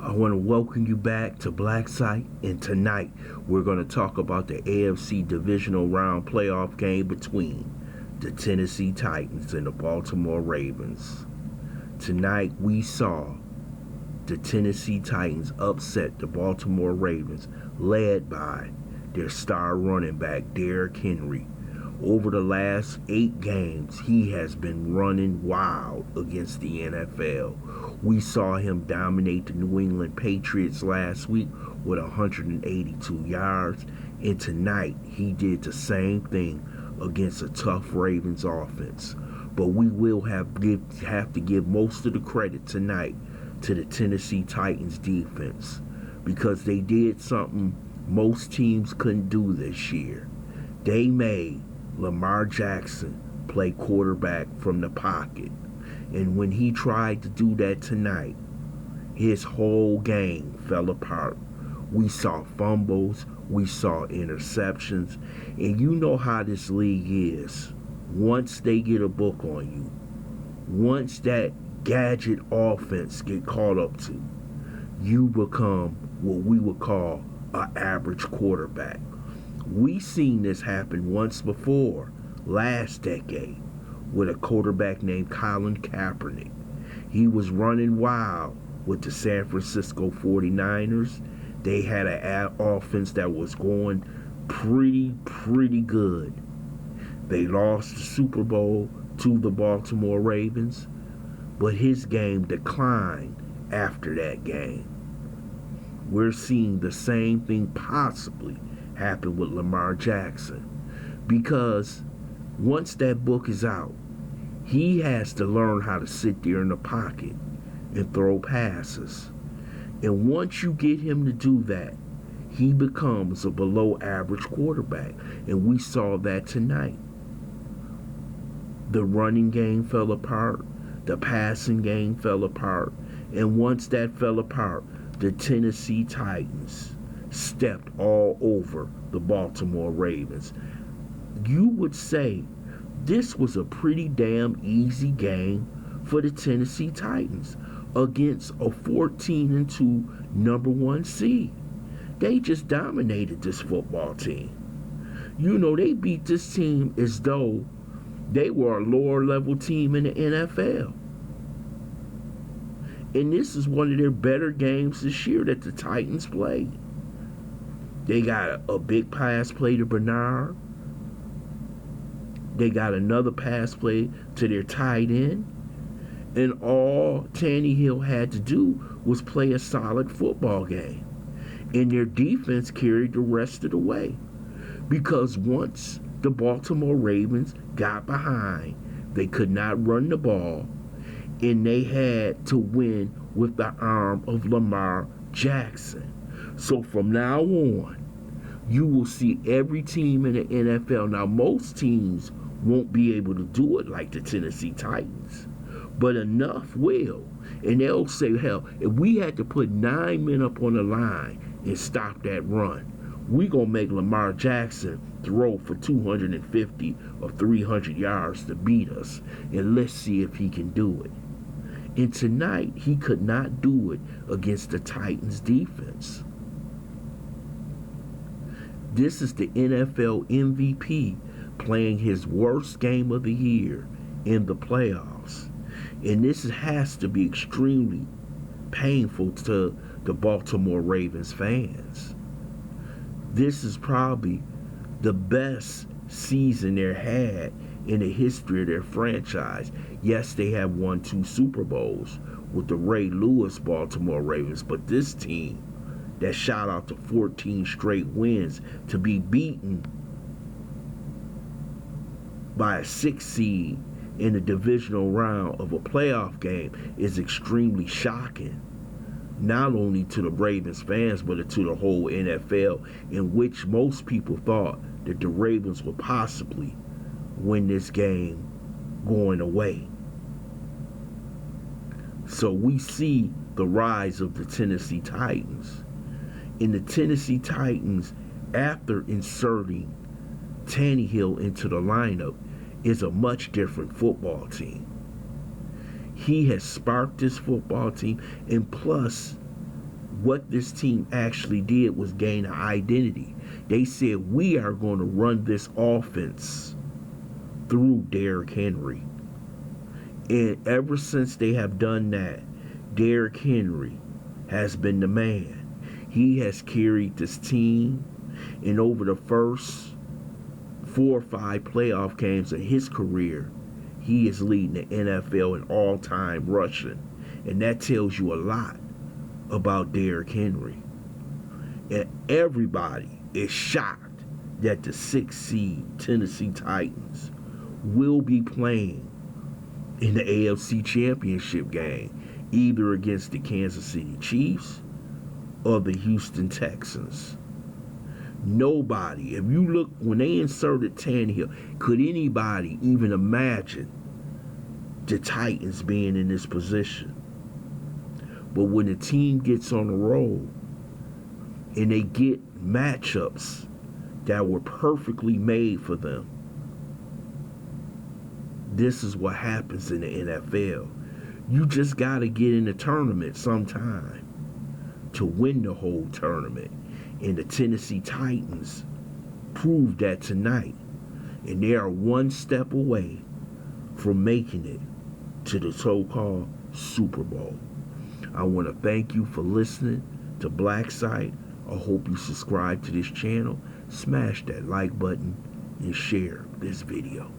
I want to welcome you back to Black Site, and tonight we're going to talk about the AFC Divisional Round playoff game between the Tennessee Titans and the Baltimore Ravens. Tonight we saw the Tennessee Titans upset the Baltimore Ravens, led by their star running back Derrick Henry. Over the last 8 games, he has been running wild against the NFL. We saw him dominate the New England Patriots last week with 182 yards, and tonight he did the same thing against a tough Ravens offense. But we will have to give most of the credit tonight to the Tennessee Titans defense, because they did something most teams couldn't do this year. They made Lamar Jackson play quarterback from the pocket. And when he tried to do that tonight, his whole game fell apart. We saw fumbles, we saw interceptions, and you know how this league is. Once they get a book on you, once that gadget offense get caught up to, you become what we would call an average quarterback. We seen this happen once before, last decade, with a quarterback named Colin Kaepernick. He was running wild with the San Francisco 49ers. They had an offense that was going pretty good. They lost the Super Bowl to the Baltimore Ravens, but his game declined after that game. We're seeing the same thing possibly happen with Lamar Jackson, because once that book is out, he has to learn how to sit there in the pocket and throw passes. And once you get him to do that, he becomes a below average quarterback. And we saw that tonight. The running game fell apart. The passing game fell apart. And once that fell apart, the Tennessee Titans stepped all over the Baltimore Ravens. You would say this was a pretty damn easy game for the Tennessee Titans against a 14-2 number 1 seed. They just dominated this football team. You know, they beat this team as though they were a lower level team in the NFL. And this is one of their better games this year that the Titans played. They got a big pass play to Bernard. They got another pass play to their tight end. And all Tannehill had to do was play a solid football game. And their defense carried the rest of the way. Because once the Baltimore Ravens got behind, they could not run the ball. And they had to win with the arm of Lamar Jackson. So from now on, you will see every team in the NFL. Now, most teams won't be able to do it like the Tennessee Titans, but enough will. And they'll say, hell, if we had to put 9 men up on the line and stop that run, we gonna make Lamar Jackson throw for 250 or 300 yards to beat us, and let's see if he can do it. And tonight, he could not do it against the Titans defense. This is the NFL MVP playing his worst game of the year in the playoffs. And this has to be extremely painful to the Baltimore Ravens fans. This is probably the best season they've had in the history of their franchise. Yes, they have won 2 Super Bowls with the Ray Lewis Baltimore Ravens, but this team that shot out to 14 straight wins, to be beaten by a 6 seed in the divisional round of a playoff game is extremely shocking. Not only to the Ravens fans, but to the whole NFL, in which most people thought that the Ravens would possibly win this game going away. So we see the rise of the Tennessee Titans. In the Tennessee Titans, after inserting Tannehill into the lineup, is a much different football team. He has sparked this football team, and plus, what this team actually did was gain an identity. They said, we are going to run this offense through Derrick Henry. And ever since they have done that, Derrick Henry has been the man. He has carried this team, and over the first 4 or 5 playoff games of his career, he is leading the NFL in all-time rushing. And that tells you a lot about Derrick Henry. And everybody is shocked that the 6th seed Tennessee Titans will be playing in the AFC Championship game, either against the Kansas City Chiefs or the Houston Texans. Nobody, if you look, when they inserted Tannehill, could anybody even imagine the Titans being in this position? But when the team gets on the roll and they get matchups that were perfectly made for them, this is what happens in the NFL. You just got to get in the tournament sometime to win the whole tournament. And the Tennessee Titans proved that tonight. And they are one step away from making it to the so-called Super Bowl. I want to thank you for listening to Black Site. I hope you subscribe to this channel, smash that like button, and share this video.